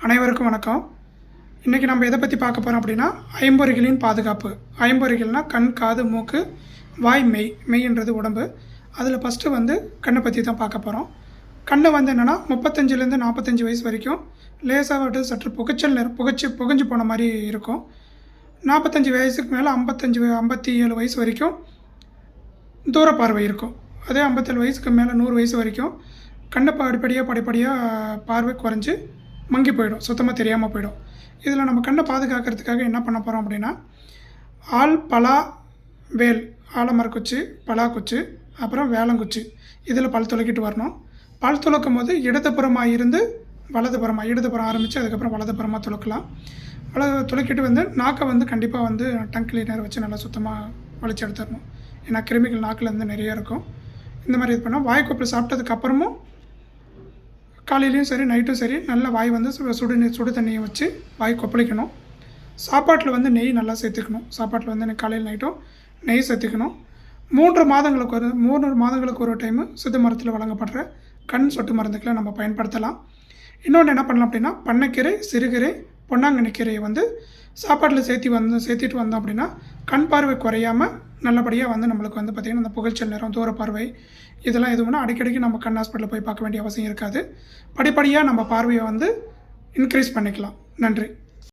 அனைவருக்கும் வணக்கம். இன்றைக்கி நம்ம எதை பற்றி பார்க்க போகிறோம் அப்படின்னா, ஐம்பொறிகளின் பாதுகாப்பு. ஐம்பொறிகள்னால் கண், காது, மூக்கு, வாய், மெய்ன்றது உடம்பு. அதில் ஃபஸ்ட்டு கண்ணை பற்றி தான் பார்க்க போகிறோம். கண்ணை என்னென்னா 35லேருந்து 45 வயசு வரைக்கும் லேசாக சற்று புகைஞ்சு போன மாதிரி இருக்கும். 45 வயசுக்கு மேலே 57 வயசு வரைக்கும் தூர பார்வை இருக்கும். அதே 57 வயசுக்கு மேலே 100 வயசு வரைக்கும் கண்ணை படிப்படியாக பார்வை குறைஞ்சி மங்கி போயிடும், சுத்தமாக தெரியாமல் போயிடும். இதில் நம்ம கண்ணை பாதுகாக்கிறதுக்காக என்ன பண்ண போகிறோம் அப்படின்னா, பலா, வேல், ஆலமரக்குச்சி, பலாக்குச்சி, அப்புறம் வேளங்குச்சி, இதில் பல் துளக்கிட்டு வரணும். பல் துளக்கும் போது இடதுபுறமாக இருந்து இடதுபுறம் ஆரம்பித்து அதுக்கப்புறம் வலதுபுறமாக துளக்கலாம். துளக்கிட்டு நாக்கை கண்டிப்பாக டங் கிளீனர் வச்சு நல்லா சுத்தமாக வலிச்சு எடுத்துடணும். ஏன்னா கிருமிகள் நாக்கில் நிறைய இருக்கும். இந்த மாதிரி இது பண்ணால் வாய்க்கொப்பில் சாப்பிட்டதுக்கப்புறமும் காலையிலையும் சரி நைட்டும் சரி நல்ல வாய் சுடு தண்ணியை வச்சு வாய் கொப்பளிக்கணும். சாப்பாட்டில் நெய் நல்லா சேர்த்துக்கணும். சாப்பாட்டில் காலையில் நைட்டும் நெய் சேர்த்துக்கணும். 3 மாதங்களுக்கு ஒரு டைமு சித்த மரத்தில் வழங்கப்படுற கண் சொட்டு மருந்துக்களை நம்ம பயன்படுத்தலாம். இன்னொன்று என்ன பண்ணலாம் அப்படின்னா, பண்ணைக்கீரை, சிறுகீரை, பொன்னாங்கண்ணி கீரையை சாப்பாட்டில் சேர்த்திட்டு வந்தோம் அப்படின்னா கண் பார்வை குறையாமல் நல்லபடியாக நம்மளுக்கு பார்த்திங்கன்னா அந்த புகைச்சல் நேரம், தூர பார்வை இதெல்லாம் எதுவும்னா அடிக்கடிக்கு நம்ம கண் ஹாஸ்பிட்டலில் போய் பார்க்க வேண்டிய அவசியம் இருக்காது. படிப்படியாக நம்ம பார்வையை இன்க்ரீஸ் பண்ணிக்கலாம். நன்றி.